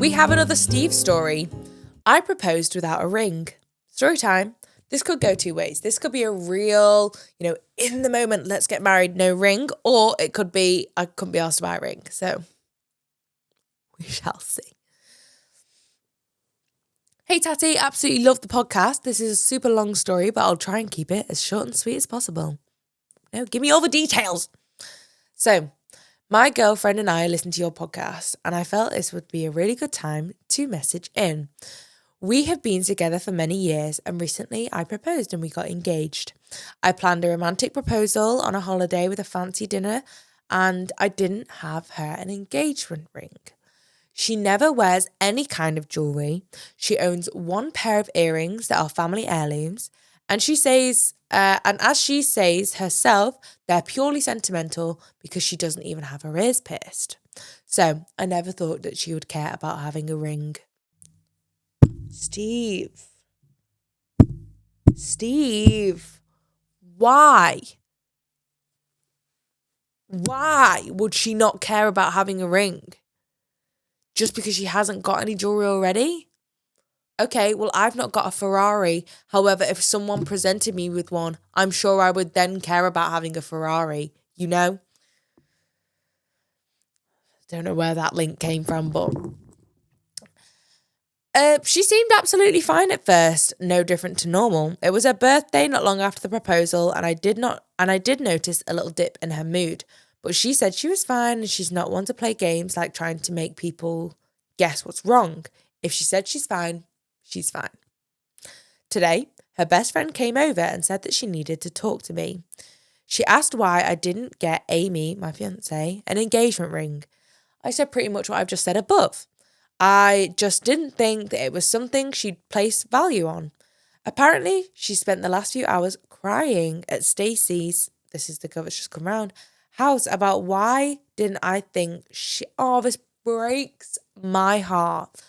We have another Steve story. I proposed without a ring. Story time. This could go two ways. This could be a real, in the moment, let's get married, no ring. Or it could be, I couldn't be asked to buy a ring. So we shall see. Hey Tatty, absolutely love the podcast. This is a super long story, but I'll try and keep it as short and sweet as possible. No, give me all the details. So, my girlfriend and I listened to your podcast, and I felt this would be a really good time to message in. We have been together for many years, and recently I proposed and we got engaged. I planned a romantic proposal on a holiday with a fancy dinner, and I didn't have her an engagement ring. She never wears any kind of jewellery. She owns one pair of earrings that are family heirlooms, and she says, and as she says herself, they're purely sentimental because she doesn't even have her ears pierced. So I never thought that she would care about having a ring. Steve, why? Why would she not care about having a ring? Just because she hasn't got any jewelry already? Okay, well, I've not got a Ferrari. However, if someone presented me with one, I'm sure I would then care about having a Ferrari, Don't know where that link came from, but she seemed absolutely fine at first, no different to normal. It was her birthday not long after the proposal, and I did notice a little dip in her mood. But she said she was fine and she's not one to play games like trying to make people guess what's wrong. If she said she's fine, she's fine. Today, her best friend came over and said that she needed to talk to me. She asked why I didn't get Amy, my fiancée, an engagement ring. I said pretty much what I've just said above. I just didn't think that it was something she'd place value on. Apparently, she spent the last few hours crying at Stacey's, this is the girl that's just come round, house about why didn't I think this breaks my heart.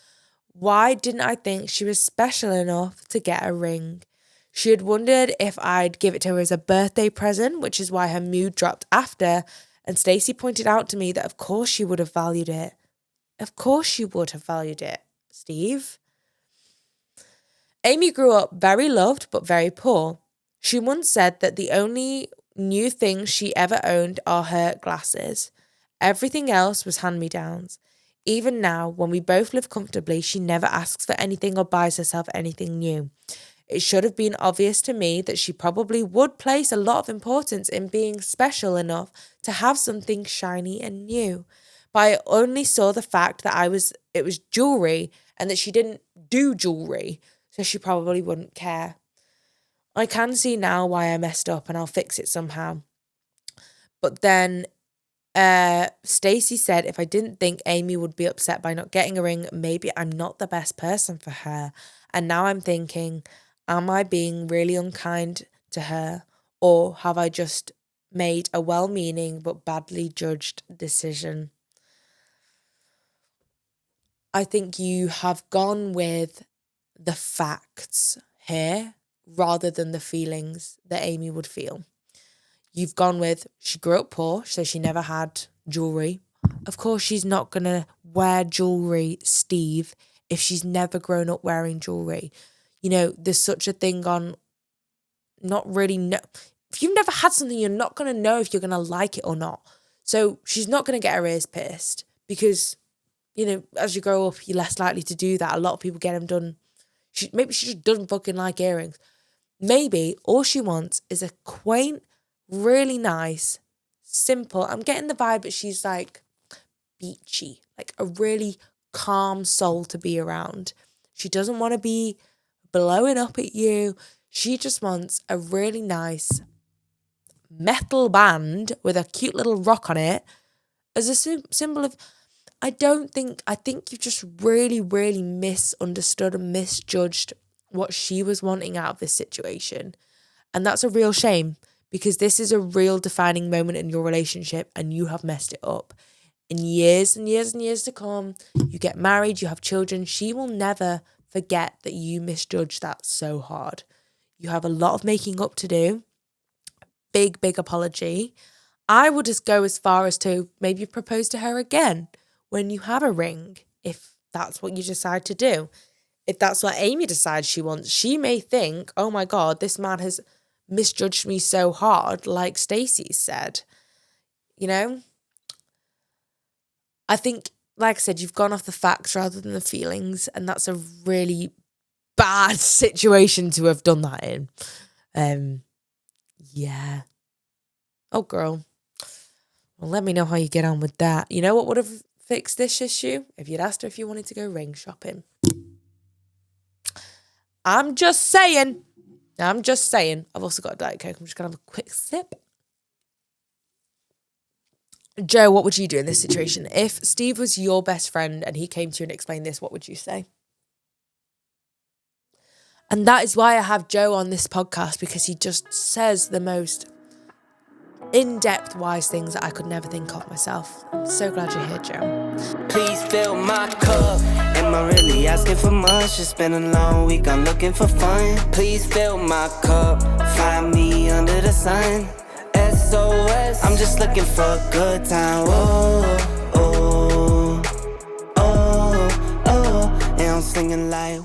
Why didn't I think she was special enough to get a ring? She had wondered if I'd give it to her as a birthday present, which is why her mood dropped after, and Stacey pointed out to me that of course she would have valued it. Of course she would have valued it, Steve. Amy grew up very loved but very poor. She once said that the only new things she ever owned are her glasses. Everything else was hand-me-downs. Even now, when we both live comfortably, she never asks for anything or buys herself anything new. It should have been obvious to me that she probably would place a lot of importance in being special enough to have something shiny and new. But I only saw the fact that it was jewellery and that she didn't do jewellery, so she probably wouldn't care. I can see now why I messed up and I'll fix it somehow. But then Stacey said if I didn't think Amy would be upset by not getting a ring, maybe I'm not the best person for her. And now I'm thinking, am I being really unkind to her, or have I just made a well-meaning but badly judged decision? I think you have gone with the facts here rather than the feelings that Amy would feel. You've gone with, she grew up poor, so she never had jewellery. Of course, she's not going to wear jewellery, Steve, if she's never grown up wearing jewellery. There's such a thing on not really know. If you've never had something, you're not going to know if you're going to like it or not. So she's not going to get her ears pierced because, as you grow up, you're less likely to do that. A lot of people get them done. Maybe she just doesn't fucking like earrings. Maybe all she wants is a quaint, really nice, simple. I'm getting the vibe that she's like beachy, like a really calm soul to be around. She doesn't want to be blowing up at you. She just wants a really nice metal band with a cute little rock on it as a symbol of, I think you've just really, really misunderstood and misjudged what she was wanting out of this situation. And that's a real shame because this is a real defining moment in your relationship and you have messed it up. In years and years and years to come, you get married, you have children, she will never forget that you misjudged that so hard. You have a lot of making up to do. Big, big apology. I would just go as far as to maybe propose to her again when you have a ring, if that's what you decide to do. If that's what Amy decides she wants, she may think, oh my God, this man has misjudged me so hard, like Stacey said. You know? I think, like I said, you've gone off the facts rather than the feelings, and that's a really bad situation to have done that in. Yeah. Oh, girl. Well, let me know how you get on with that. You know what would have fixed this issue? If you'd asked her if you wanted to go ring shopping. I'm just saying. I've also got a Diet Coke. I'm just going to have a quick sip. Joe, what would you do in this situation? If Steve was your best friend and he came to you and explained this, what would you say? And that is why I have Joe on this podcast, because he just says the most in-depth, wise things that I could never think of myself. I'm so glad you're here, Joe. Please fill my cup. Am I really asking for much? It's been a long week, I'm looking for fun. Please fill my cup. Find me under the sun. SOS, I'm just looking for a good time. Oh, oh, oh, oh. And I'm singing like,